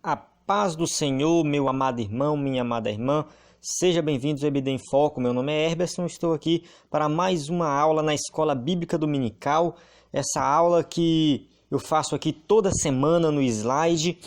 A paz do Senhor, meu amado irmão, minha amada irmã, seja bem-vindos ao EBD em Foco. Meu nome é Herberson, estou aqui para mais uma aula na Escola Bíblica Dominical. Essa aula que eu faço aqui toda semana no slide,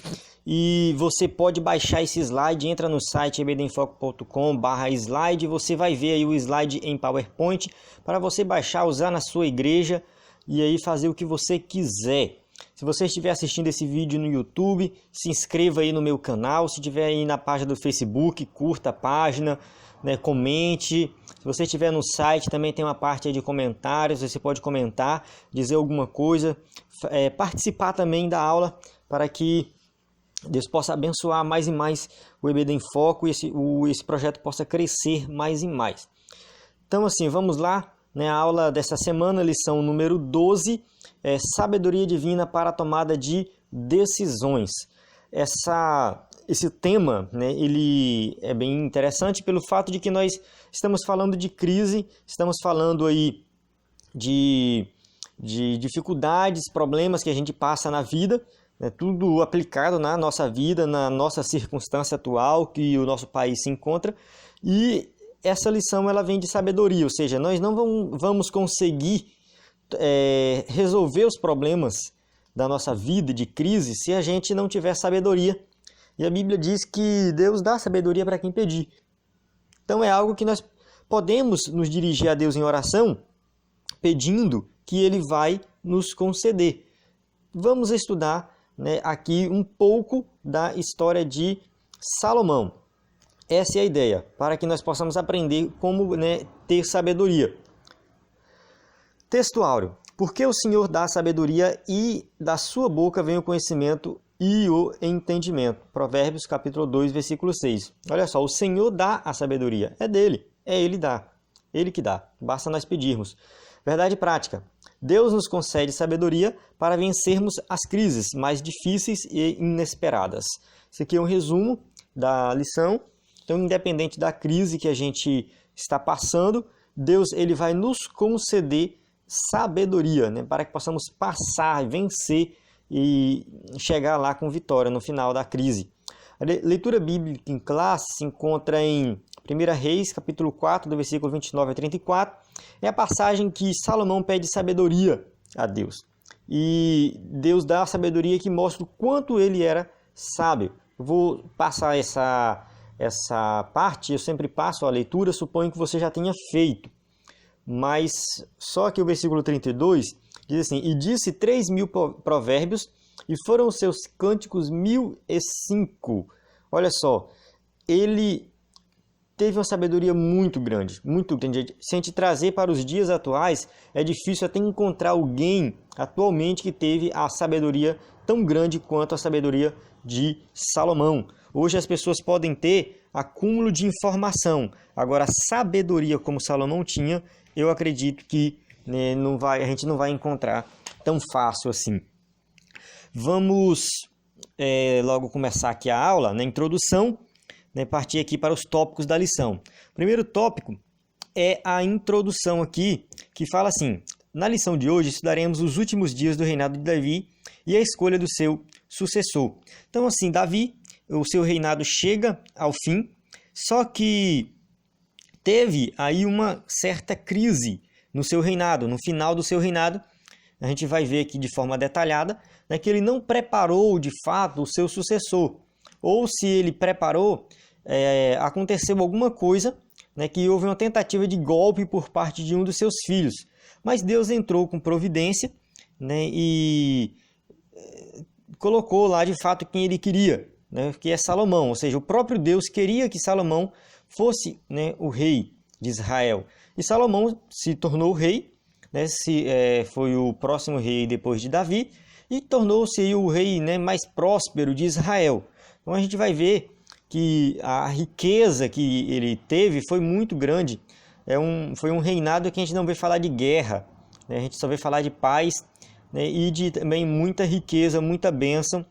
e você pode baixar esse slide, entra no site ebdemfoco.com/slide, você vai ver aí o slide em PowerPoint para você baixar, usar na sua igreja e aí fazer o que você quiser. Se você estiver assistindo esse vídeo no YouTube, se inscreva aí no meu canal. Se estiver aí na página do Facebook, curta a página, comente. Se você estiver no site, também tem uma parte aí de comentários. Você pode comentar, dizer alguma coisa, participar também da aula para que Deus possa abençoar mais e mais o EBD em Foco e esse projeto possa crescer mais e mais. Então, assim, vamos lá. A aula dessa semana, lição número 12, sabedoria divina para a tomada de decisões. Esse tema, ele é bem interessante pelo fato de que nós estamos falando de crise, estamos falando aí de dificuldades, problemas que a gente passa na vida, tudo aplicado na nossa vida, na nossa circunstância atual que o nosso país se encontra, e essa lição ela vem de sabedoria, ou seja, nós não vamos conseguir resolver os problemas da nossa vida de crise se a gente não tiver sabedoria. E a Bíblia diz que Deus dá sabedoria para quem pedir. Então é algo que nós podemos nos dirigir a Deus em oração, pedindo que Ele vai nos conceder. Vamos estudar aqui um pouco da história de Salomão. Essa é a ideia, para que nós possamos aprender como ter sabedoria. Texto áureo. Porque o Senhor dá sabedoria e da sua boca vem o conhecimento e o entendimento. Provérbios capítulo 2, versículo 6. Olha só, o Senhor dá a sabedoria. É dele, Ele dá. Ele que dá, basta nós pedirmos. Verdade prática. Deus nos concede sabedoria para vencermos as crises mais difíceis e inesperadas. Isso aqui é um resumo da lição. Então, independente da crise que a gente está passando, Deus ele vai nos conceder sabedoria, para que possamos passar, vencer e chegar lá com vitória no final da crise. A leitura bíblica em classe se encontra em 1 Reis, capítulo 4, do versículo 29 a 34. É a passagem que Salomão pede sabedoria a Deus. E Deus dá a sabedoria que mostra o quanto ele era sábio. Eu vou passar essa parte, eu sempre passo a leitura, suponho que você já tenha feito. Mas só que o versículo 32 diz assim: E disse 3.000 provérbios, e foram os seus cânticos 1.005. Olha só, ele teve uma sabedoria muito grande, muito grande. Se a gente trazer para os dias atuais, é difícil até encontrar alguém atualmente que teve a sabedoria tão grande quanto a sabedoria de Salomão. Hoje as pessoas podem ter acúmulo de informação, agora sabedoria como Salomão tinha, eu acredito que a gente não vai encontrar tão fácil assim. Vamos logo começar aqui a aula, na introdução, partir aqui para os tópicos da lição. O primeiro tópico é a introdução aqui, que fala assim: na lição de hoje estudaremos os últimos dias do reinado de Davi e a escolha do seu sucessor. Então, assim, Davi, o seu reinado chega ao fim, só que teve aí uma certa crise no seu reinado, no final do seu reinado. A gente vai ver aqui de forma detalhada que ele não preparou de fato o seu sucessor, ou se ele preparou, aconteceu alguma coisa, que houve uma tentativa de golpe por parte de um dos seus filhos, mas Deus entrou com providência e colocou lá de fato quem ele queria, que é Salomão, ou seja, o próprio Deus queria que Salomão fosse o rei de Israel, e Salomão se tornou o rei, foi o próximo rei depois de Davi, e tornou-se o rei mais próspero de Israel. Então a gente vai ver que a riqueza que ele teve foi muito grande. Foi um reinado que a gente não vê falar de guerra, a gente só vê falar de paz, e de também muita riqueza, muita bênção.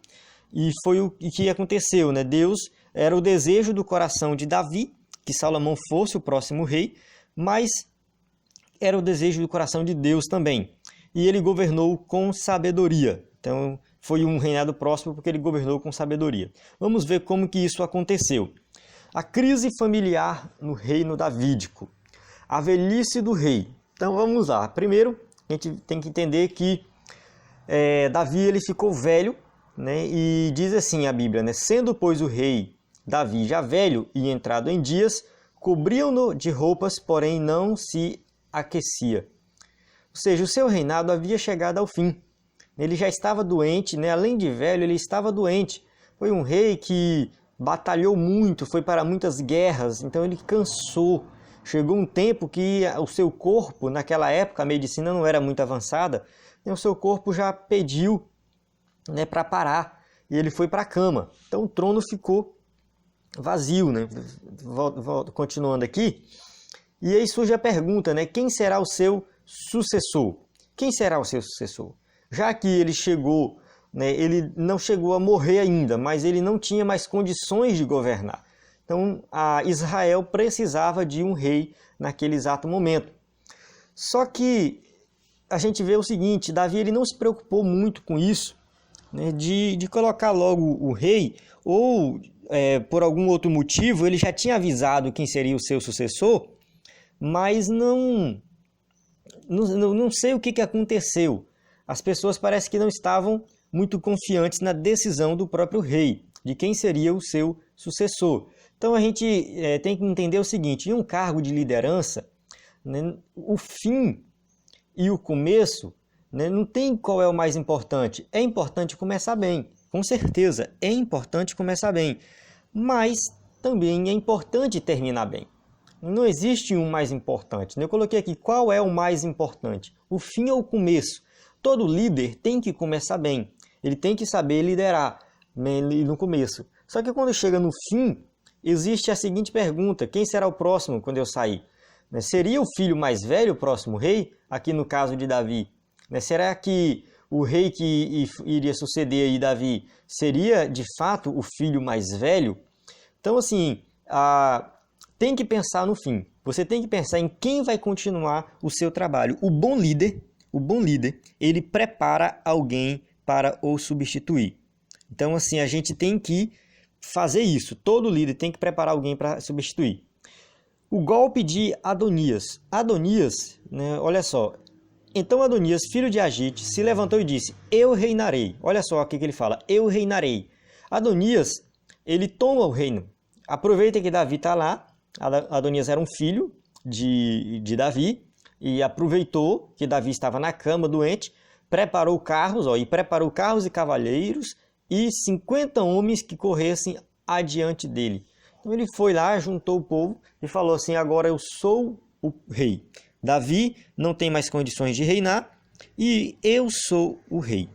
E foi o que aconteceu. Deus era o desejo do coração de Davi, que Salomão fosse o próximo rei, mas era o desejo do coração de Deus também. E ele governou com sabedoria. Então foi um reinado próspero porque ele governou com sabedoria. Vamos ver como que isso aconteceu. A crise familiar no reino davídico. A velhice do rei. Então vamos lá. Primeiro, a gente tem que entender que Davi ele ficou velho, né? E diz assim a Bíblia, né? Sendo, pois, o rei Davi já velho e entrado em dias, cobriam-no de roupas, porém não se aquecia. Ou seja, o seu reinado havia chegado ao fim. Ele já estava doente, né? Além de velho, ele estava doente. Foi um rei que batalhou muito, foi para muitas guerras, então ele cansou. Chegou um tempo que o seu corpo, naquela época a medicina não era muito avançada, o seu corpo já pediu, né, para parar, e ele foi para a cama. Então o trono ficou vazio, né? Continuando aqui, e aí surge a pergunta, né? Quem será o seu sucessor? Quem será o seu sucessor? Já que ele chegou, né, ele não chegou a morrer ainda, mas ele não tinha mais condições de governar. Então, Israel precisava de um rei naquele exato momento. Só que a gente vê o seguinte, Davi ele não se preocupou muito com isso, né, de colocar logo o rei, ou por algum outro motivo, ele já tinha avisado quem seria o seu sucessor, mas não sei o que aconteceu. As pessoas parecem que não estavam muito confiantes na decisão do próprio rei, de quem seria o seu sucessor. Então a gente tem que entender o seguinte, em um cargo de liderança, né, o fim e o começo, né, não tem qual é o mais importante. É importante começar bem, com certeza, é importante começar bem, mas também é importante terminar bem. Não existe um mais importante. Eu coloquei aqui qual é o mais importante, o fim ou o começo. Todo líder tem que começar bem, ele tem que saber liderar no começo. Só que quando chega no fim, existe a seguinte pergunta, quem será o próximo quando eu sair? Seria o filho mais velho o próximo rei? Aqui no caso de Davi. Será que o rei que iria suceder aí Davi seria de fato o filho mais velho? Então assim, tem que pensar no fim. Você tem que pensar em quem vai continuar o seu trabalho. O bom líder, ele prepara alguém para o substituir. Então assim, a gente tem que fazer isso. Todo líder tem que preparar alguém para substituir. O golpe de Adonias. Adonias, né, olha só. Então Adonias, filho de Agite, se levantou e disse, eu reinarei. Olha só o que ele fala, eu reinarei. Adonias, ele toma o reino. Aproveita que Davi está lá. Adonias era um filho de Davi e aproveitou que Davi estava na cama doente, preparou carros e cavaleiros e 50 homens que corressem adiante dele. Então ele foi lá, juntou o povo e falou assim, agora eu sou o rei. Davi não tem mais condições de reinar e eu sou o rei.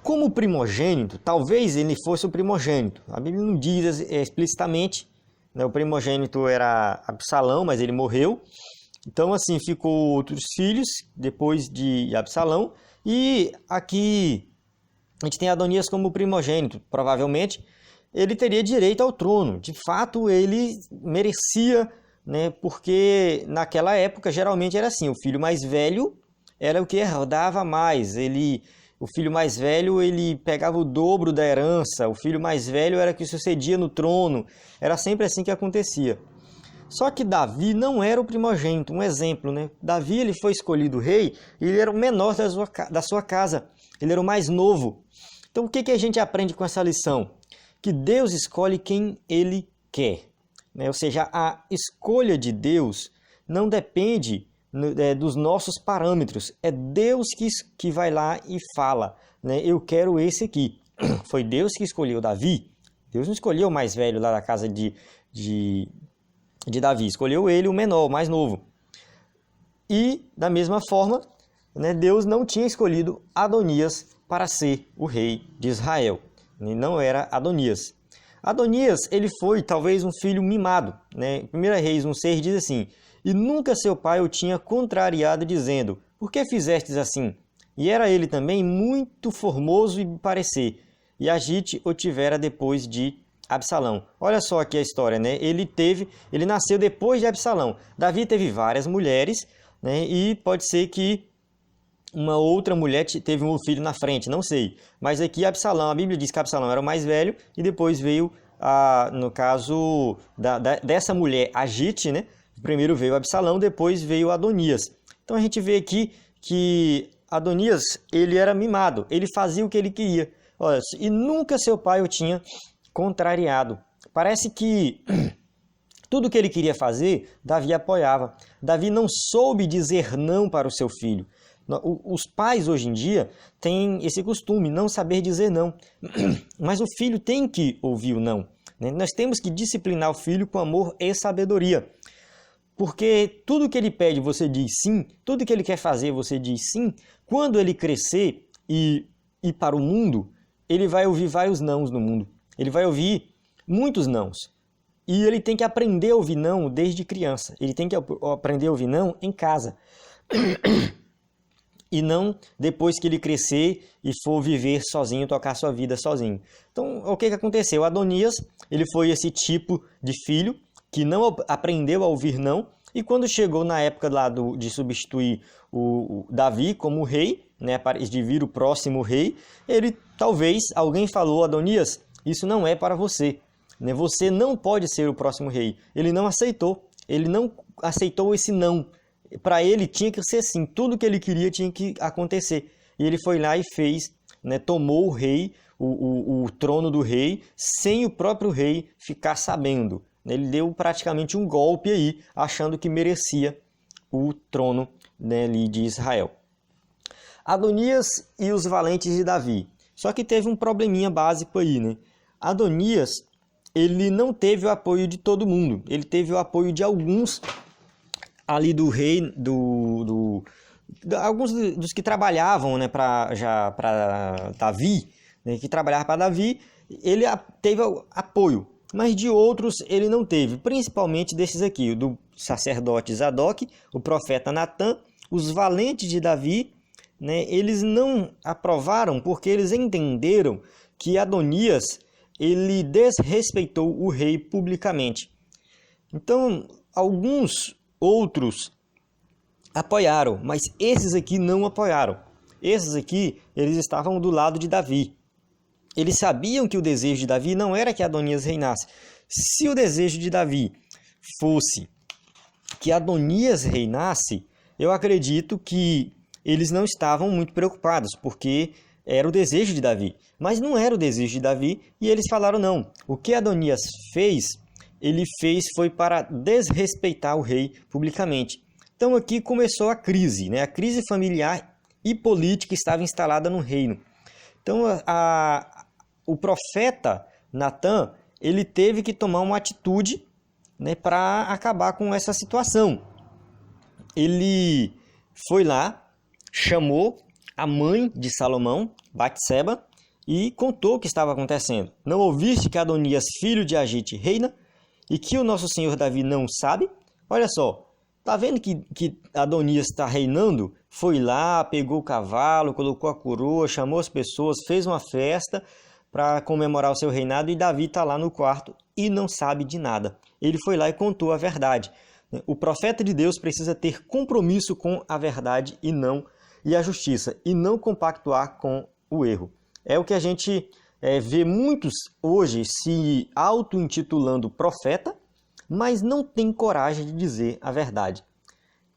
Como primogênito, talvez ele fosse o primogênito. A Bíblia não diz explicitamente, né? O primogênito era Absalão, mas ele morreu. Então assim, ficou outros filhos depois de Absalão. E aqui a gente tem Adonias como primogênito, provavelmente. Ele teria direito ao trono. De fato, ele merecia, né? Porque naquela época geralmente era assim, o filho mais velho era o que herdava mais. O filho mais velho ele pegava o dobro da herança, o filho mais velho era que sucedia no trono. Era sempre assim que acontecia. Só que Davi não era o primogênito, um exemplo, né? Davi ele foi escolhido rei e ele era o menor da sua casa, ele era o mais novo. Então o que a gente aprende com essa lição? Que Deus escolhe quem Ele quer. Ou seja, a escolha de Deus não depende dos nossos parâmetros. É Deus que vai lá e fala, né? Eu quero esse aqui. Foi Deus que escolheu Davi. Deus não escolheu o mais velho lá da casa de Davi. Escolheu ele, o menor, o mais novo. E, da mesma forma, né, Deus não tinha escolhido Adonias para ser o rei de Israel. Não era Adonias. Adonias, ele foi talvez um filho mimado, né? 1 Reis 1,6 diz assim, e nunca seu pai o tinha contrariado dizendo, por que fizestes assim? E era ele também muito formoso e parecer, e Agite o tivera depois de Absalão. Olha só aqui a história, né? Ele nasceu depois de Absalão. Davi teve várias mulheres, né? E pode ser que uma outra mulher teve um filho na frente, não sei. Mas aqui Absalão, a Bíblia diz que Absalão era o mais velho e depois veio, no caso dessa mulher, Agite, né? Primeiro veio Absalão, depois veio Adonias. Então a gente vê aqui que Adonias, ele era mimado, ele fazia o que ele queria. Olha, e nunca seu pai o tinha contrariado. Parece que tudo que ele queria fazer, Davi apoiava. Davi não soube dizer não para o seu filho. Os pais hoje em dia têm esse costume, não saber dizer não. Mas o filho tem que ouvir o não. Nós temos que disciplinar o filho com amor e sabedoria. Porque tudo que ele pede, você diz sim. Tudo que ele quer fazer, você diz sim. Quando ele crescer e ir para o mundo, ele vai ouvir vários nãos no mundo. Ele vai ouvir muitos nãos. E ele tem que aprender a ouvir não desde criança. Ele tem que aprender a ouvir não em casa. E não depois que ele crescer e for viver sozinho, tocar sua vida sozinho. Então, o que aconteceu? Adonias, ele foi esse tipo de filho que não aprendeu a ouvir não, e quando chegou na época lá de substituir o Davi como rei, né, de vir o próximo rei, alguém falou: Adonias, isso não é para você, né? Você não pode ser o próximo rei. Ele não aceitou esse não. Para ele tinha que ser sim, tudo que ele queria tinha que acontecer. E ele foi lá e fez, né, tomou o rei, o trono do rei, sem o próprio rei ficar sabendo. Ele deu praticamente um golpe aí, achando que merecia o trono, né, ali de Israel. Adonias e os valentes de Davi. Só que teve um probleminha básico aí, né? Adonias, ele não teve o apoio de todo mundo. Ele teve o apoio de alguns ali do rei, alguns dos que trabalhavam, né, para Davi, né, que trabalhavam para Davi, ele teve apoio, mas de outros ele não teve, principalmente desses aqui, o do sacerdote Zadok, o profeta Natã, os valentes de Davi, né, eles não aprovaram porque eles entenderam que Adonias, ele desrespeitou o rei publicamente. Então, alguns outros apoiaram, mas esses aqui não apoiaram. Esses aqui, eles estavam do lado de Davi. Eles sabiam que o desejo de Davi não era que Adonias reinasse. Se o desejo de Davi fosse que Adonias reinasse, eu acredito que eles não estavam muito preocupados, porque era o desejo de Davi. Mas não era o desejo de Davi, e eles falaram não. O que Adonias fez, ele foi para desrespeitar o rei publicamente. Então aqui começou a crise, né? A crise familiar e política estava instalada no reino. Então o profeta Natã, ele teve que tomar uma atitude, né, para acabar com essa situação. Ele foi lá, chamou a mãe de Salomão, Batseba, e contou o que estava acontecendo. Não ouviste que Adonias, filho de Agite, reina, e que o nosso senhor Davi não sabe? Olha só, tá vendo que Adonias está reinando? Foi lá, pegou o cavalo, colocou a coroa, chamou as pessoas, fez uma festa para comemorar o seu reinado, e Davi está lá no quarto e não sabe de nada. Ele foi lá e contou a verdade. O profeta de Deus precisa ter compromisso com a verdade e a justiça, e não compactuar com o erro. É o que a gente vê muitos hoje se auto-intitulando profeta, mas não tem coragem de dizer a verdade.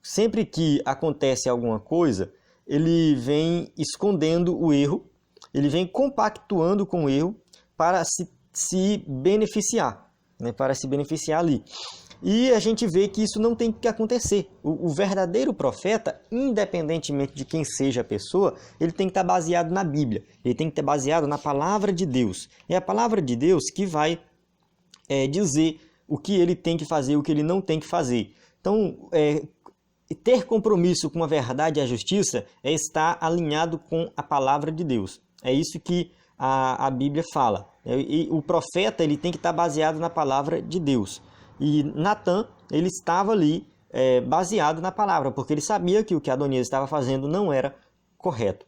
Sempre que acontece alguma coisa, ele vem escondendo o erro, ele vem compactuando com o erro para se beneficiar, né? Para se beneficiar ali. E a gente vê que isso não tem que acontecer. O verdadeiro profeta, independentemente de quem seja a pessoa, ele tem que estar baseado na Bíblia. Ele tem que estar baseado na palavra de Deus. É a palavra de Deus que vai dizer o que ele tem que fazer, o que ele não tem que fazer. Então, ter compromisso com a verdade e a justiça é estar alinhado com a palavra de Deus. É isso que a Bíblia fala. E o profeta, ele tem que estar baseado na palavra de Deus. E Natã, ele estava ali baseado na palavra, porque ele sabia que o que Adonias estava fazendo não era correto.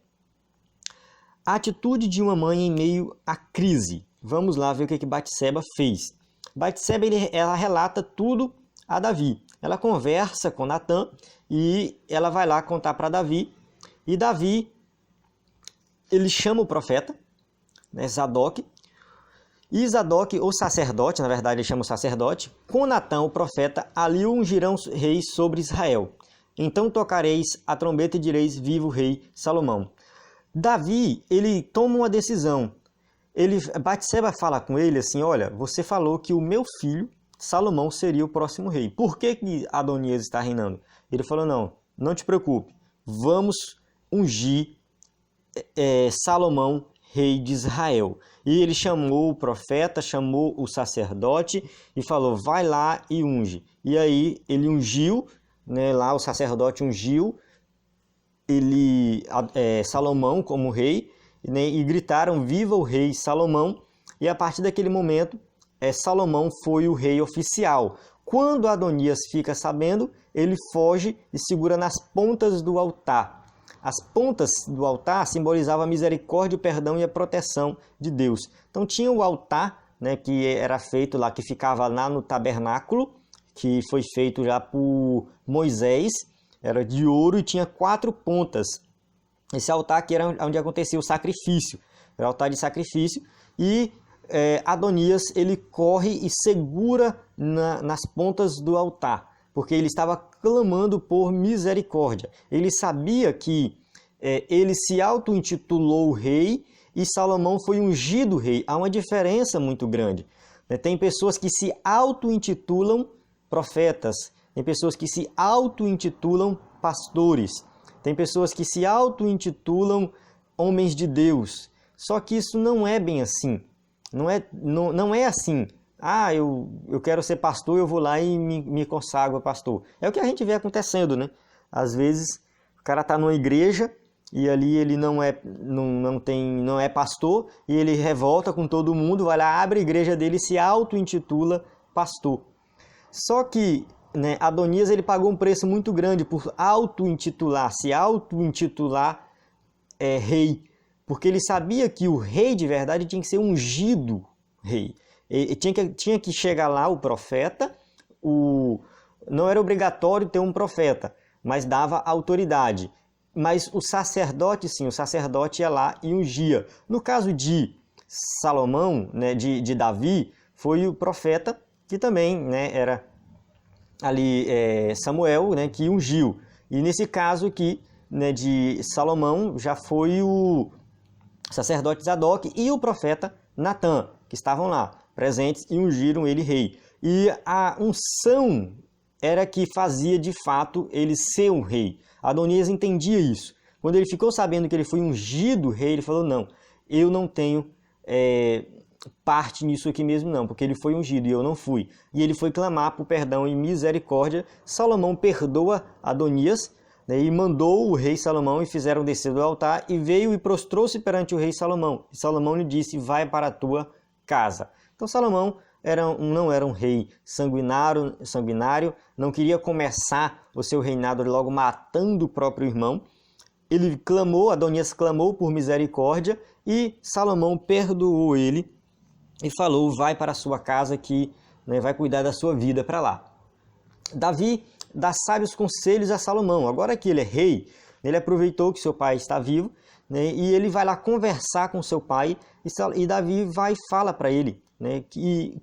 A atitude de uma mãe em meio à crise. Vamos lá ver o que Batseba fez. Batseba, ela relata tudo a Davi. Ela conversa com Natã e ela vai lá contar para Davi E Davi, ele chama o profeta, né, Zadok, e Zadok, o sacerdote, na verdade ele chama o sacerdote, com Natã, o profeta, ali ungirão reis sobre Israel. Então tocareis a trombeta e direis, viva o rei Salomão. Davi, ele toma uma decisão. Batseba fala com ele assim, olha, você falou que o meu filho, Salomão, seria o próximo rei. Por que Adonias está reinando? Ele falou, não te preocupe, vamos ungir Salomão, rei de Israel. E ele chamou o profeta, chamou o sacerdote e falou, vai lá e unge. E aí ele ungiu, né, lá o sacerdote ungiu Salomão como rei, né, e gritaram, viva o rei Salomão. E a partir daquele momento, Salomão foi o rei oficial. Quando Adonias fica sabendo, ele foge e segura nas pontas do altar. As pontas do altar simbolizavam a misericórdia, o perdão e a proteção de Deus. Então tinha o altar, né, que era feito lá, que ficava lá no tabernáculo, que foi feito já por Moisés, era de ouro e tinha 4 pontas. Esse altar aqui era onde acontecia o sacrifício, era o altar de sacrifício, e Adonias ele corre e segura nas pontas do altar, porque ele estava clamando por misericórdia. Ele sabia que ele se auto-intitulou rei e Salomão foi ungido rei. Há uma diferença muito grande. Tem pessoas que se auto-intitulam profetas, tem pessoas que se auto-intitulam pastores, tem pessoas que se auto-intitulam homens de Deus. Só que isso não é bem assim. Não é assim. Ah, eu quero ser pastor, eu vou lá e me consagro a pastor. É o que a gente vê acontecendo, né? Às vezes o cara está numa igreja e ali ele não é pastor e ele revolta com todo mundo, vai lá, abre a igreja dele e se auto-intitula pastor. Só que, né, Adonias ele pagou um preço muito grande por se auto-intitular rei, porque ele sabia que o rei de verdade tinha que ser ungido rei. E tinha que chegar lá o profeta, não era obrigatório ter um profeta, mas dava autoridade. Mas o sacerdote, sim, o sacerdote ia lá e ungia. No caso de Salomão, né, de Davi, foi o profeta que também, né, era ali Samuel, né, que ungiu. E nesse caso aqui, né, de Salomão, já foi o sacerdote Zadok e o profeta Natã, que estavam lá presentes e ungiram ele rei. E a unção era que fazia de fato ele ser um rei. Adonias entendia isso. Quando ele ficou sabendo que ele foi ungido rei, ele falou, não, eu não tenho parte nisso aqui mesmo não, porque ele foi ungido e eu não fui. E ele foi clamar por perdão e misericórdia. Salomão perdoa Adonias, né, e mandou o rei Salomão e fizeram descer do altar e veio e prostrou-se perante o rei Salomão. E Salomão lhe disse, vai para a tua casa. Então Salomão não era um rei sanguinário, não queria começar o seu reinado logo matando o próprio irmão. Ele clamou, Adonias clamou por misericórdia e Salomão perdoou ele e falou, vai para a sua casa que, né, vai cuidar da sua vida para lá. Davi dá sábios conselhos a Salomão. Agora que ele é rei, ele aproveitou que seu pai está vivo, né, e ele vai lá conversar com seu pai e Davi vai e fala para ele, né,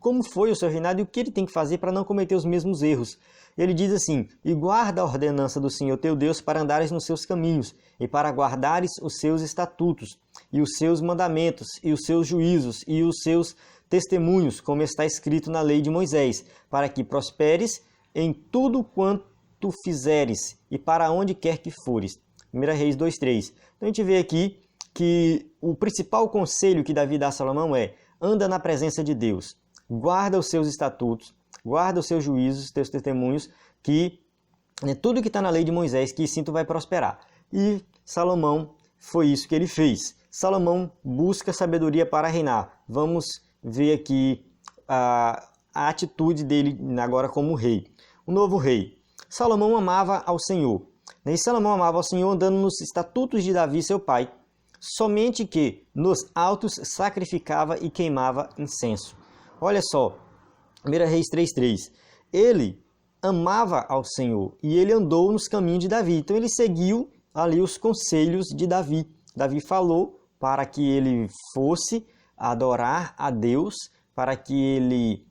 como foi o seu reinado e o que ele tem que fazer para não cometer os mesmos erros. Ele diz assim, e guarda a ordenança do Senhor teu Deus para andares nos seus caminhos e para guardares os seus estatutos e os seus mandamentos e os seus juízos e os seus testemunhos, como está escrito na lei de Moisés, para que prosperes em tudo quanto fizeres e para onde quer que fores. 1 Reis 2:3. Então a gente vê aqui que o principal conselho que Davi dá a Salomão é: anda na presença de Deus, guarda os seus estatutos, guarda os seus juízos, os teus testemunhos, que tudo que está na lei de Moisés, que assim tu vai prosperar. E Salomão, foi isso que ele fez. Salomão busca sabedoria para reinar. Vamos ver aqui a atitude dele agora como rei. O novo rei. Salomão amava ao Senhor. E Salomão amava ao Senhor andando nos estatutos de Davi, seu pai, somente que nos altos sacrificava e queimava incenso. Olha só, 1 Reis 3:3. Ele amava ao Senhor e ele andou nos caminhos de Davi. Então ele seguiu ali os conselhos de Davi. Davi falou para que ele fosse adorar a Deus, para que ele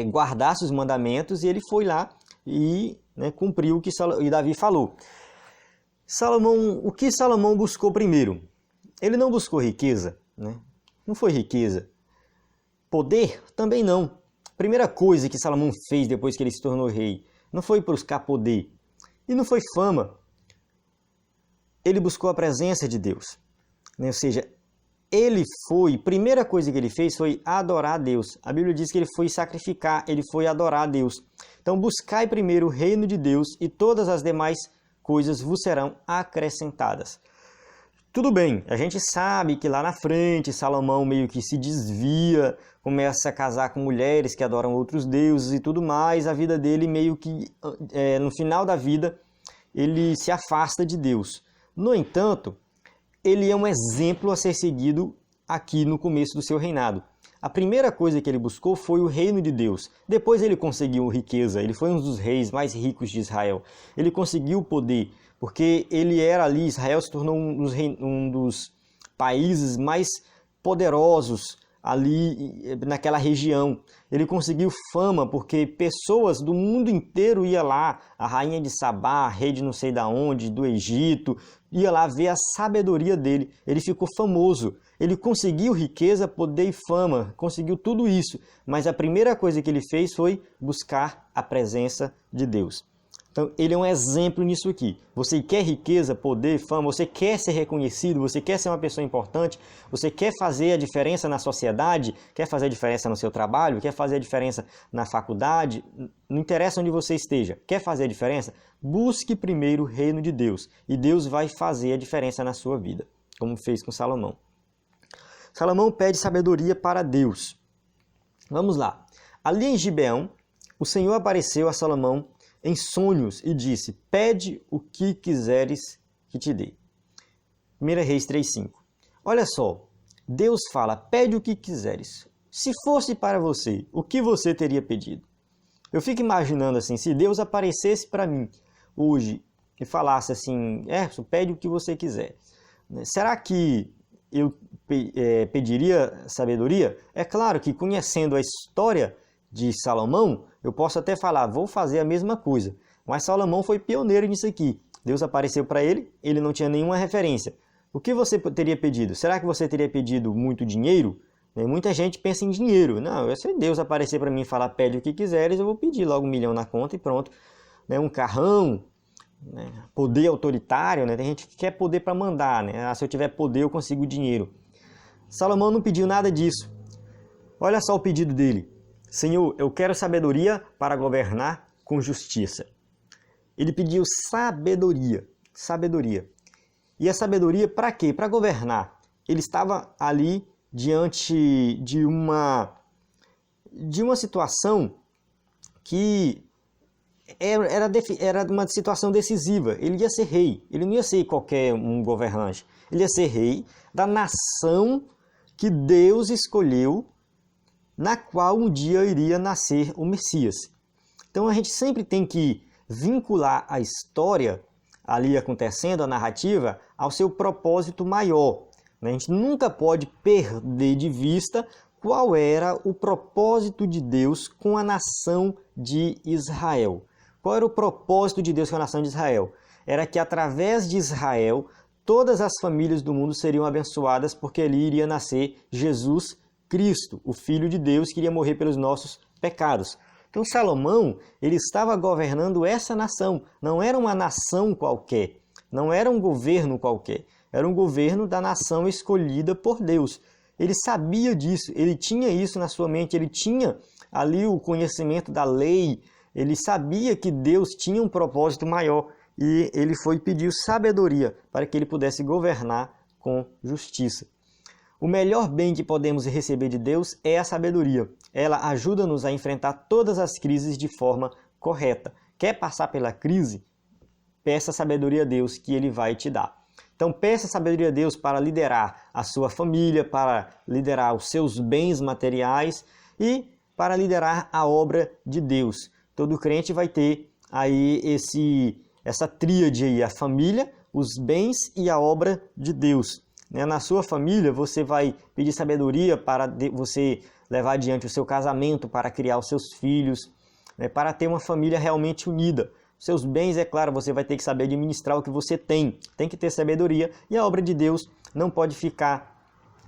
guardasse os mandamentos, e ele foi lá e cumpriu o que Davi falou. O que Salomão buscou primeiro? Ele não buscou riqueza, não foi riqueza. Poder? Também não. A primeira coisa que Salomão fez depois que ele se tornou rei não foi buscar poder e não foi fama. Ele buscou a presença de Deus. Ou seja, primeira coisa que ele fez foi adorar a Deus. A Bíblia diz que ele foi sacrificar, ele foi adorar a Deus. Então buscai primeiro o reino de Deus e todas as demais coisas vos serão acrescentadas. Tudo bem, a gente sabe que lá na frente Salomão meio que se desvia, começa a casar com mulheres que adoram outros deuses e tudo mais. A vida dele meio que, no final da vida, ele se afasta de Deus. No entanto, ele é um exemplo a ser seguido aqui no começo do seu reinado. A primeira coisa que ele buscou foi o reino de Deus. Depois ele conseguiu riqueza, ele foi um dos reis mais ricos de Israel. Ele conseguiu poder, porque ele era ali, Israel se tornou um dos países mais poderosos ali naquela região. Ele conseguiu fama porque pessoas do mundo inteiro iam lá, a rainha de Sabá, rei de não sei da onde, do Egito, ia lá ver a sabedoria dele. Ele ficou famoso. Ele conseguiu riqueza, poder e fama, conseguiu tudo isso. Mas a primeira coisa que ele fez foi buscar a presença de Deus. Então, ele é um exemplo nisso aqui. Você quer riqueza, poder, fama, você quer ser reconhecido, você quer ser uma pessoa importante, você quer fazer a diferença na sociedade, quer fazer a diferença no seu trabalho, quer fazer a diferença na faculdade, não interessa onde você esteja, quer fazer a diferença? Busque primeiro o reino de Deus e Deus vai fazer a diferença na sua vida, como fez com Salomão. Salomão pede sabedoria para Deus. Vamos lá. Ali em Gibeão, o Senhor apareceu a Salomão em sonhos e disse: pede o que quiseres que te dê. 1 Reis 3,5. Olha só, Deus fala: pede o que quiseres. Se fosse para você, o que você teria pedido? Eu fico imaginando assim, se Deus aparecesse para mim hoje e falasse assim: pede o que você quiser. Será que eu pediria sabedoria? É claro que, conhecendo a história de Salomão, eu posso até falar, vou fazer a mesma coisa. Mas Salomão foi pioneiro nisso aqui. Deus apareceu para ele, ele não tinha nenhuma referência. O que você teria pedido? Será que você teria pedido muito dinheiro? Muita gente pensa em dinheiro. Não, se Deus aparecer para mim e falar, pede o que quiseres, eu vou pedir logo 1 milhão na conta e pronto. Um carrão, poder autoritário, tem gente que quer poder para mandar. Se eu tiver poder, eu consigo dinheiro. Salomão não pediu nada disso. Olha só o pedido dele. Senhor, eu quero sabedoria para governar com justiça. Ele pediu sabedoria. Sabedoria. E a sabedoria para quê? Para governar. Ele estava ali diante de uma situação que era uma situação decisiva. Ele ia ser rei. Ele não ia ser qualquer um governante. Ele ia ser rei da nação que Deus escolheu, na qual um dia iria nascer o Messias. Então a gente sempre tem que vincular a história ali acontecendo, a narrativa, ao seu propósito maior. A gente nunca pode perder de vista qual era o propósito de Deus com a nação de Israel. Qual era o propósito de Deus com a nação de Israel? Era que através de Israel todas as famílias do mundo seriam abençoadas, porque ali iria nascer Jesus Cristo, o Filho de Deus, que iria morrer pelos nossos pecados. Então Salomão, ele estava governando essa nação. Não era uma nação qualquer, não era um governo qualquer, era um governo da nação escolhida por Deus. Ele sabia disso, ele tinha isso na sua mente, ele tinha ali o conhecimento da lei, ele sabia que Deus tinha um propósito maior e ele foi pedir sabedoria para que ele pudesse governar com justiça. O melhor bem que podemos receber de Deus é a sabedoria. Ela ajuda-nos a enfrentar todas as crises de forma correta. Quer passar pela crise? Peça sabedoria a Deus que Ele vai te dar. Então peça sabedoria a Deus para liderar a sua família, para liderar os seus bens materiais e para liderar a obra de Deus. Todo crente vai ter aí essa tríade aí, a família, os bens e a obra de Deus. Na sua família, você vai pedir sabedoria para você levar adiante o seu casamento, para criar os seus filhos, para ter uma família realmente unida. Seus bens, é claro, você vai ter que saber administrar o que você tem que ter sabedoria, e a obra de Deus não pode ficar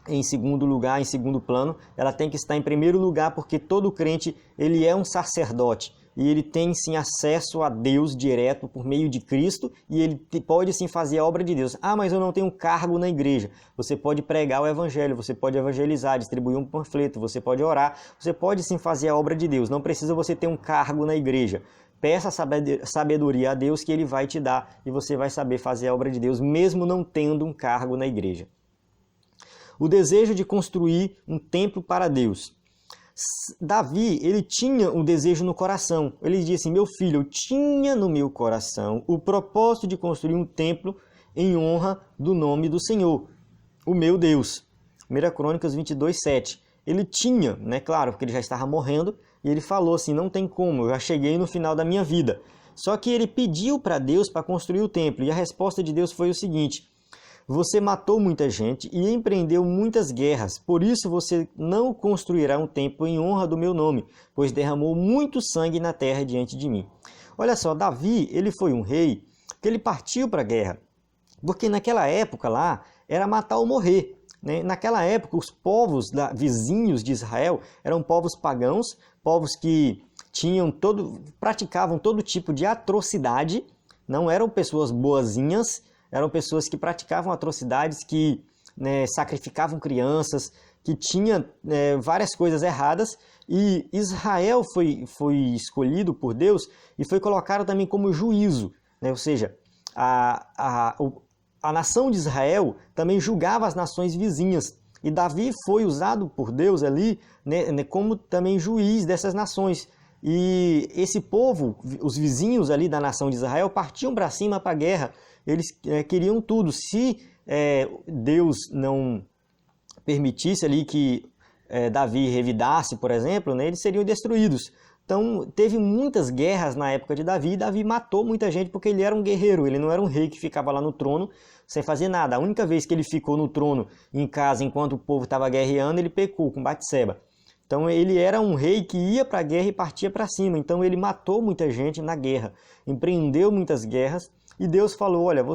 em segundo lugar, em segundo plano, ela tem que estar em primeiro lugar, porque todo crente, ele é um sacerdote, e ele tem sim acesso a Deus direto por meio de Cristo, e ele pode sim fazer a obra de Deus. Ah, mas eu não tenho cargo na igreja. Você pode pregar o evangelho, você pode evangelizar, distribuir um panfleto, você pode orar, você pode sim fazer a obra de Deus. Não precisa você ter um cargo na igreja. Peça sabedoria a Deus que Ele vai te dar, e você vai saber fazer a obra de Deus, mesmo não tendo um cargo na igreja. O desejo de construir um templo para Deus. Davi, ele tinha um desejo no coração. Ele disse: meu filho, eu tinha no meu coração o propósito de construir um templo em honra do nome do Senhor, o meu Deus. 1 Crônicas 22:7. Ele tinha, claro, porque ele já estava morrendo, e ele falou assim: não tem como, eu já cheguei no final da minha vida. Só que ele pediu para Deus para construir o templo, e a resposta de Deus foi o seguinte: você matou muita gente e empreendeu muitas guerras, por isso você não construirá um templo em honra do meu nome, pois derramou muito sangue na terra diante de mim. Olha só, Davi, ele foi um rei que ele partiu para a guerra, porque naquela época lá era matar ou morrer. Naquela época, os povos vizinhos de Israel eram povos pagãos, povos que praticavam todo tipo de atrocidade, não eram pessoas boazinhas, eram pessoas que praticavam atrocidades, que sacrificavam crianças, que tinham várias coisas erradas, e Israel foi escolhido por Deus e foi colocado também como juízo, ou seja, a nação de Israel também julgava as nações vizinhas, e Davi foi usado por Deus ali como também juiz dessas nações. E esse povo, os vizinhos ali da nação de Israel, partiam para cima para a guerra. Eles queriam tudo. Se Deus não permitisse ali que Davi revidasse, por exemplo, eles seriam destruídos. Então, teve muitas guerras na época de Davi, e Davi matou muita gente porque ele era um guerreiro, ele não era um rei que ficava lá no trono sem fazer nada. A única vez que ele ficou no trono em casa enquanto o povo estava guerreando, ele pecou com Batseba. Então, ele era um rei que ia para a guerra e partia para cima. Então, ele matou muita gente na guerra, empreendeu muitas guerras, e Deus falou: olha,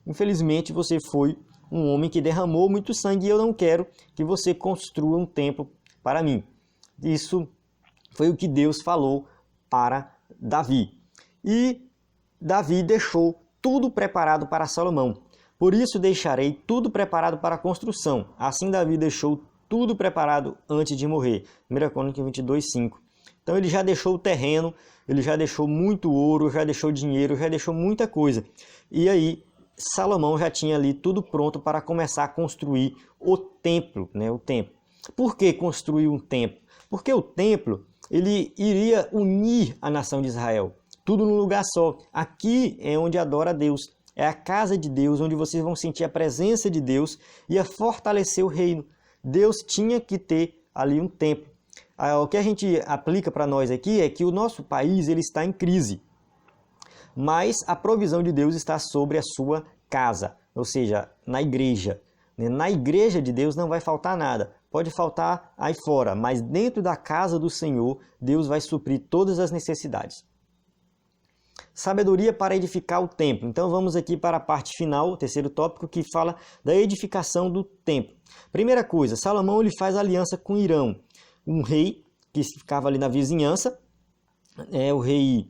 infelizmente, você foi um homem que derramou muito sangue, e eu não quero que você construa um templo para mim. Isso foi o que Deus falou para Davi. E Davi deixou tudo preparado para Salomão. Por isso deixarei tudo preparado para a construção. Assim Davi deixou tudo preparado antes de morrer. 1 Crônicas 22:5. Então ele já deixou o terreno, ele já deixou muito ouro, já deixou dinheiro, já deixou muita coisa. E aí Salomão já tinha ali tudo pronto para começar a construir o templo, o templo. Por que construir um templo? Porque o templo, ele iria unir a nação de Israel, tudo num lugar só. Aqui é onde adora a Deus, é a casa de Deus, onde vocês vão sentir a presença de Deus, ia fortalecer o reino. Deus tinha que ter ali um templo. O que a gente aplica para nós aqui é que o nosso país ele está em crise, mas a provisão de Deus está sobre a sua casa, ou seja, na igreja. Na igreja de Deus não vai faltar nada. Pode faltar aí fora, mas dentro da casa do Senhor, Deus vai suprir todas as necessidades. Sabedoria para edificar o templo. Então vamos aqui para a parte final, o terceiro tópico, que fala da edificação do templo. Primeira coisa, Salomão ele faz aliança com Irão, um rei que ficava ali na vizinhança. O rei,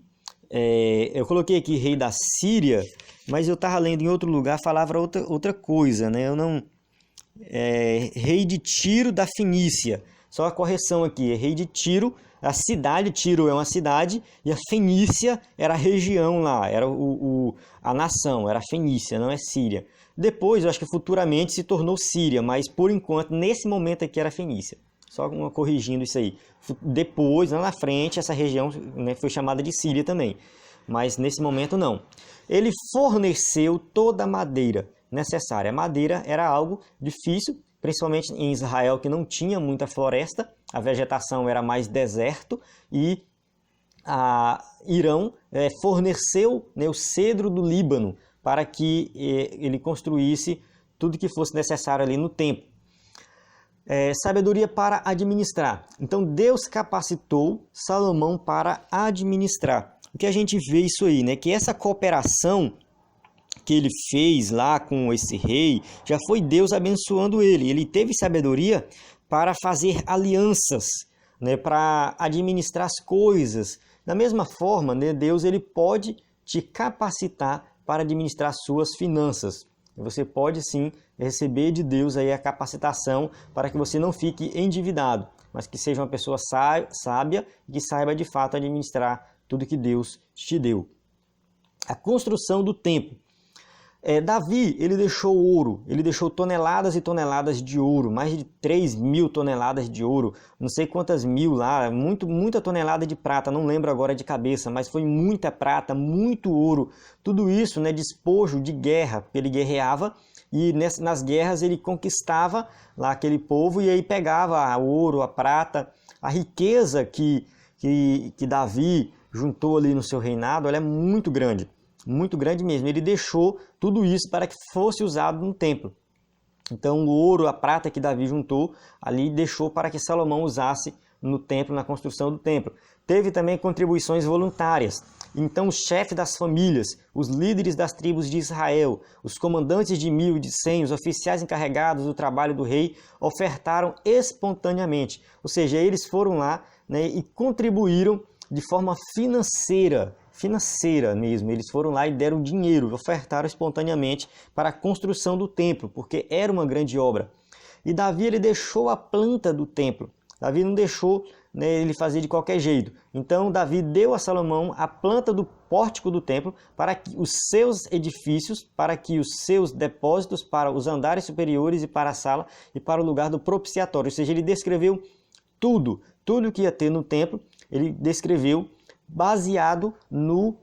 eu coloquei aqui rei da Síria, mas eu estava lendo em outro lugar, falava outra coisa, Eu não... rei de Tiro da Fenícia. Só a correção aqui, é rei de Tiro, a cidade, Tiro é uma cidade, e a Fenícia era a região lá, era a nação, era a Fenícia, não é Síria. Depois, eu acho que futuramente se tornou Síria, mas por enquanto, nesse momento aqui era Fenícia. Só corrigindo isso aí. Depois, lá na frente, essa região foi chamada de Síria também, mas nesse momento não. Ele forneceu toda a madeira necessária. A madeira era algo difícil, principalmente em Israel, que não tinha muita floresta, a vegetação era mais deserto, e Irão forneceu o cedro do Líbano para que ele construísse tudo que fosse necessário ali no templo. Sabedoria para administrar. Então Deus capacitou Salomão para administrar. O que a gente vê isso aí, né? Que essa cooperação que ele fez lá com esse rei, já foi Deus abençoando ele. Ele teve sabedoria para fazer alianças, né? Para administrar as coisas. Da mesma forma, né? Deus ele pode te capacitar para administrar suas finanças. Você pode sim receber de Deus aí a capacitação para que você não fique endividado, mas que seja uma pessoa sábia e que saiba de fato administrar tudo que Deus te deu. A construção do templo. Davi, ele deixou ouro, ele deixou toneladas e toneladas de ouro, mais de 3.000 toneladas de ouro, não sei quantas mil lá, muita tonelada de prata, não lembro agora de cabeça, mas foi muita prata, muito ouro, tudo isso, né, despojo de guerra, ele guerreava e nas guerras ele conquistava lá aquele povo e aí pegava o ouro, a prata, a riqueza que Davi juntou ali no seu reinado, ela é muito grande mesmo. Ele deixou tudo isso para que fosse usado no templo. Então o ouro, a prata que Davi juntou ali, deixou para que Salomão usasse no templo, na construção do templo. Teve também contribuições voluntárias. Então os chefes das famílias, os líderes das tribos de Israel, os comandantes de 1.000 e de 100, os oficiais encarregados do trabalho do rei, ofertaram espontaneamente. Ou seja, eles foram lá, né, e contribuíram de forma financeira mesmo. Eles foram lá e deram dinheiro, ofertaram espontaneamente para a construção do templo, porque era uma grande obra. E Davi ele deixou a planta do templo. Davi não deixou, né, ele fazer de qualquer jeito. Então Davi deu a Salomão a planta do pórtico do templo para que os seus edifícios, para que os seus depósitos, para os andares superiores e para a sala e para o lugar do propiciatório. Ou seja, ele descreveu tudo que ia ter no templo, ele descreveu baseado no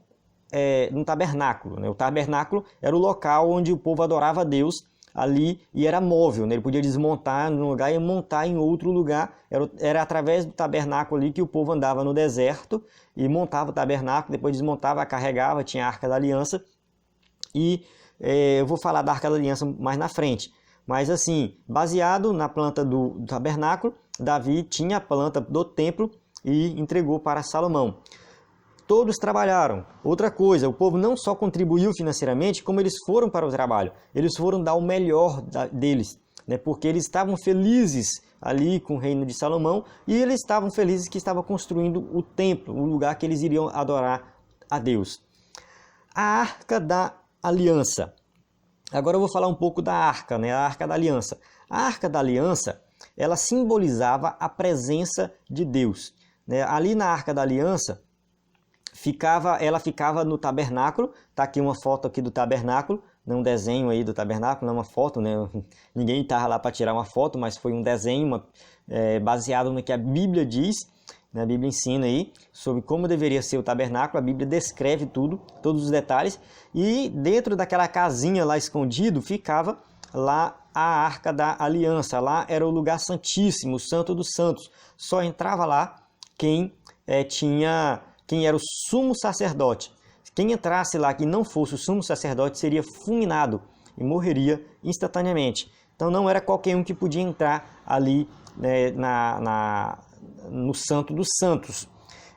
tabernáculo, né? O tabernáculo era o local onde o povo adorava a Deus ali e era móvel, né? Ele podia desmontar num lugar e montar em outro lugar. Era através do tabernáculo ali que o povo andava no deserto e montava o tabernáculo, depois desmontava, carregava, tinha a Arca da Aliança. E eu vou falar da Arca da Aliança mais na frente. Mas assim, baseado na planta do tabernáculo, Davi tinha a planta do templo e entregou para Salomão. Todos trabalharam. Outra coisa, o povo não só contribuiu financeiramente, como eles foram para o trabalho. Eles foram dar o melhor deles, né? Porque eles estavam felizes ali com o reino de Salomão e eles estavam felizes que estava construindo o templo, o lugar que eles iriam adorar a Deus. A Arca da Aliança. Agora eu vou falar um pouco da Arca, né? A Arca da Aliança. A Arca da Aliança, ela simbolizava a presença de Deus, né? Ali na Arca da Aliança, ela ficava no tabernáculo. Tá aqui uma foto aqui do tabernáculo, não um desenho aí do tabernáculo, não uma foto, né? Ninguém estava lá para tirar uma foto, mas foi um desenho baseado no que a Bíblia diz, né? A Bíblia ensina aí sobre como deveria ser o tabernáculo, a Bíblia descreve tudo, todos os detalhes, e dentro daquela casinha lá escondido ficava lá a Arca da Aliança. Lá era o lugar santíssimo, o Santo dos Santos. Só entrava lá quem era o sumo sacerdote. Quem entrasse lá que não fosse o sumo sacerdote seria fulminado e morreria instantaneamente. Então não era qualquer um que podia entrar ali, né, no Santo dos Santos.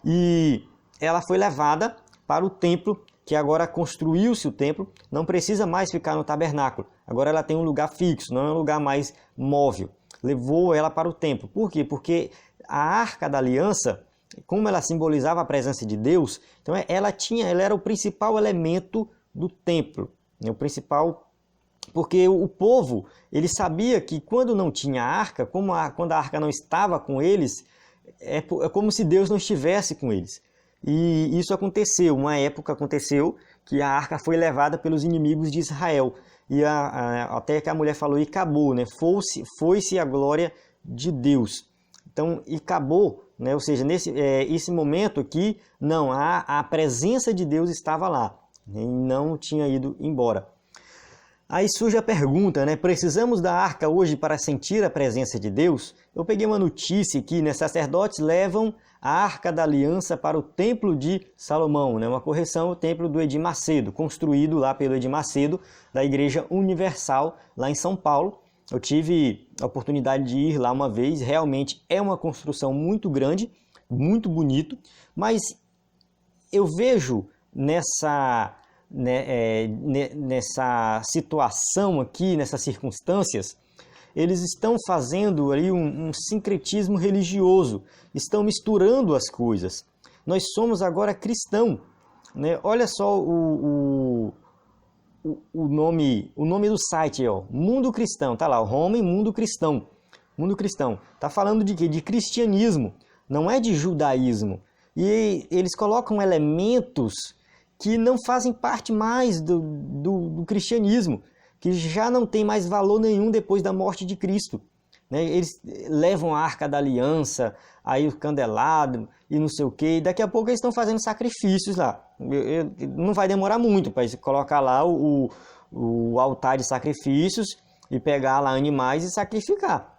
E ela foi levada para o templo, que agora construiu-se o templo, não precisa mais ficar no tabernáculo. Agora ela tem um lugar fixo, não é um lugar mais móvel. Levou ela para o templo. Por quê? Porque a Arca da Aliança, como ela simbolizava a presença de Deus, então ela era o principal elemento do templo, né? O principal, porque o povo, ele sabia que quando não tinha arca, quando a arca não estava com eles, é como se Deus não estivesse com eles. E isso aconteceu, uma época aconteceu que a arca foi levada pelos inimigos de Israel. E até que a mulher falou, e acabou, né? Foi-se a glória de Deus. Então, e acabou, né? Ou seja, esse momento aqui, não, a presença de Deus estava lá, né? E não tinha ido embora. Aí surge a pergunta, né? Precisamos da arca hoje para sentir a presença de Deus? Eu peguei uma notícia aqui, né? Sacerdotes levam a Arca da Aliança para o Templo de Salomão, né? Uma correção, o Templo do Edir Macedo, construído lá pelo Edir Macedo, da Igreja Universal, lá em São Paulo. Eu tive a oportunidade de ir lá uma vez, realmente é uma construção muito grande, muito bonito, mas eu vejo nessa situação aqui, nessas circunstâncias, eles estão fazendo ali um sincretismo religioso, estão misturando as coisas. Nós somos agora cristãos, né? Olha só o nome do site, ó, Mundo Cristão, tá lá, o Home Mundo Cristão. Mundo Cristão. Tá falando de quê? De cristianismo, não é de judaísmo. E eles colocam elementos que não fazem parte mais do cristianismo, que já não tem mais valor nenhum depois da morte de Cristo. Eles levam a Arca da Aliança, aí o candelabro e não sei o quê, e daqui a pouco eles estão fazendo sacrifícios lá. Não vai demorar muito para colocar lá o altar de sacrifícios e pegar lá animais e sacrificar.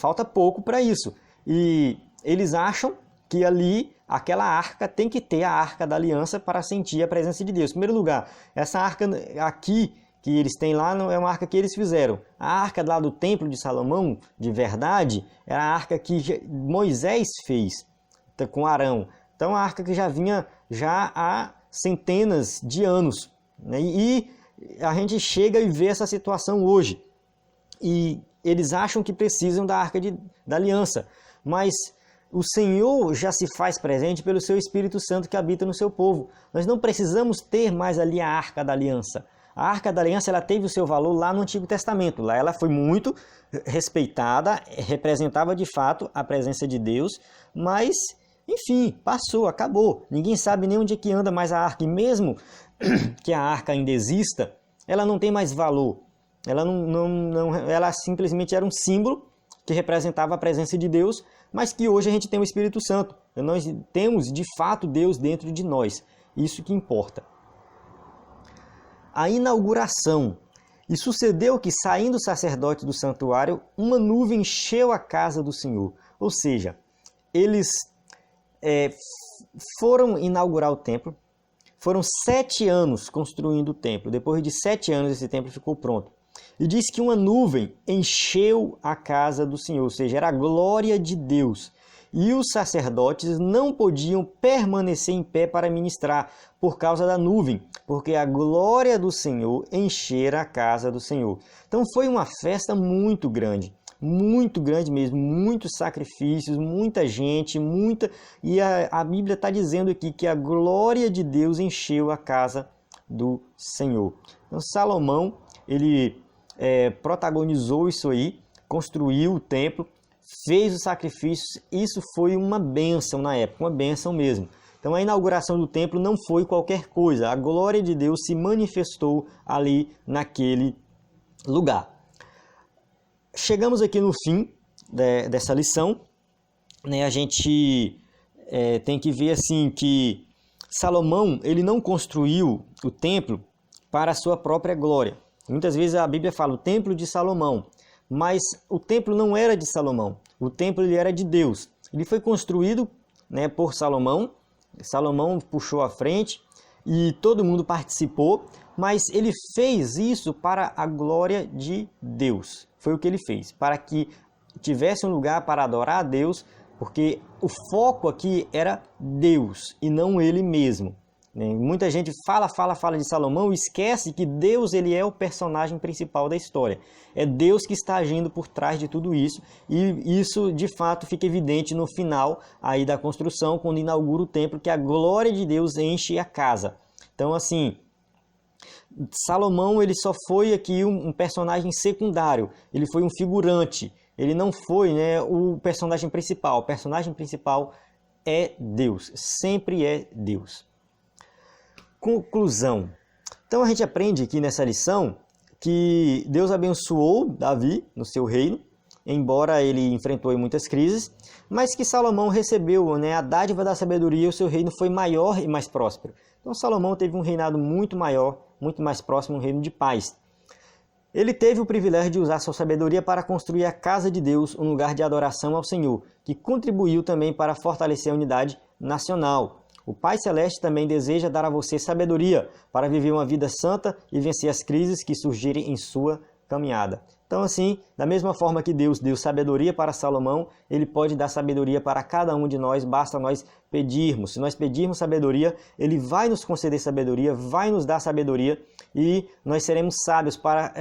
Falta pouco para isso. E eles acham que ali, aquela arca, tem que ter a Arca da Aliança para sentir a presença de Deus. Em primeiro lugar, essa arca aqui que eles têm lá não é uma arca que eles fizeram. A arca lá do Templo de Salomão, de verdade, era a arca que Moisés fez com Arão. Então, a arca que já vinha já há centenas de anos. E a gente chega e vê essa situação hoje. E eles acham que precisam da Arca da Aliança. Mas o Senhor já se faz presente pelo seu Espírito Santo que habita no seu povo. Nós não precisamos ter mais ali a Arca da Aliança. A Arca da Aliança ela teve o seu valor lá no Antigo Testamento. Lá ela foi muito respeitada, representava de fato a presença de Deus, mas, enfim, passou, acabou. Ninguém sabe nem onde é que anda mais a arca. E mesmo que a arca ainda exista, ela não tem mais valor. Ela simplesmente era um símbolo que representava a presença de Deus, mas que hoje a gente tem o Espírito Santo. Nós temos, de fato, Deus dentro de nós. Isso que importa. A inauguração. E sucedeu que, saindo o sacerdote do santuário, uma nuvem encheu a casa do Senhor. Ou seja, eles foram inaugurar o templo. Foram 7 anos construindo o templo. Depois de 7 anos, esse templo ficou pronto. E diz que uma nuvem encheu a casa do Senhor, ou seja, era a glória de Deus. E os sacerdotes não podiam permanecer em pé para ministrar por causa da nuvem, porque a glória do Senhor enchera a casa do Senhor. Então foi uma festa muito grande mesmo, muitos sacrifícios, muita gente, e a Bíblia está dizendo aqui que a glória de Deus encheu a casa do Senhor. Então Salomão, ele protagonizou isso aí, construiu o templo, fez os sacrifícios. Isso foi uma bênção na época, uma bênção mesmo. Então a inauguração do templo não foi qualquer coisa, a glória de Deus se manifestou ali naquele lugar. Chegamos aqui no fim dessa lição, né? A gente tem que ver assim que Salomão ele não construiu o templo para a sua própria glória. Muitas vezes a Bíblia fala o templo de Salomão, mas o templo não era de Salomão, o templo ele era de Deus. Ele foi construído, né, por Salomão, Salomão puxou à frente e todo mundo participou, mas ele fez isso para a glória de Deus. Foi o que ele fez, para que tivesse um lugar para adorar a Deus, porque o foco aqui era Deus e não ele mesmo. Muita gente fala de Salomão e esquece que Deus ele é o personagem principal da história. É Deus que está agindo por trás de tudo isso, e isso de fato fica evidente no final aí da construção, quando inaugura o templo, que a glória de Deus enche a casa. Então assim, Salomão ele só foi aqui um personagem secundário, ele foi um figurante, ele não foi, né, o personagem principal. O personagem principal é Deus, sempre é Deus. Conclusão. Então a gente aprende aqui nessa lição que Deus abençoou Davi no seu reino, embora ele enfrentou muitas crises, mas que Salomão recebeu, né, a dádiva da sabedoria, e o seu reino foi maior e mais próspero. Então Salomão teve um reinado muito maior, muito mais próximo, um reino de paz. Ele teve o privilégio de usar sua sabedoria para construir a casa de Deus, um lugar de adoração ao Senhor, que contribuiu também para fortalecer a unidade nacional. O Pai Celeste também deseja dar a você sabedoria para viver uma vida santa e vencer as crises que surgirem em sua caminhada. Então, assim, da mesma forma que Deus deu sabedoria para Salomão, Ele pode dar sabedoria para cada um de nós, basta nós pedirmos. Se nós pedirmos sabedoria, Ele vai nos conceder sabedoria, vai nos dar sabedoria e nós seremos sábios para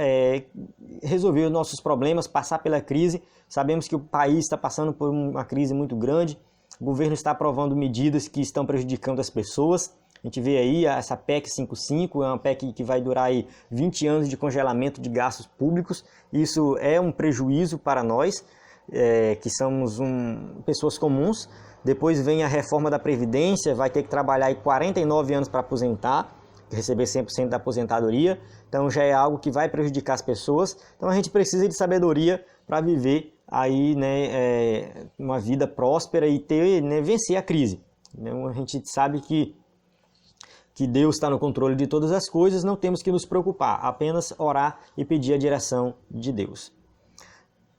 resolver os nossos problemas, passar pela crise. Sabemos que o país está passando por uma crise muito grande, o governo está aprovando medidas que estão prejudicando as pessoas. A gente vê aí essa PEC 55, é uma PEC que vai durar aí 20 anos de congelamento de gastos públicos. Isso é um prejuízo para nós, que somos pessoas comuns. Depois vem a reforma da Previdência, vai ter que trabalhar aí 49 anos para aposentar, receber 100% da aposentadoria. Então já é algo que vai prejudicar as pessoas. Então a gente precisa de sabedoria para viver aí, né, uma vida próspera e vencer a crise. Então, a gente sabe que Deus está no controle de todas as coisas, não temos que nos preocupar, apenas orar e pedir a direção de Deus.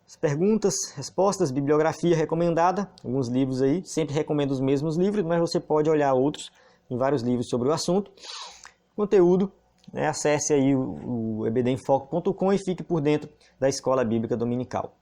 As perguntas, respostas, bibliografia recomendada, alguns livros aí, sempre recomendo os mesmos livros, mas você pode olhar outros, em vários livros sobre o assunto. Conteúdo, acesse aí o ebdenfoco.com e fique por dentro da Escola Bíblica Dominical.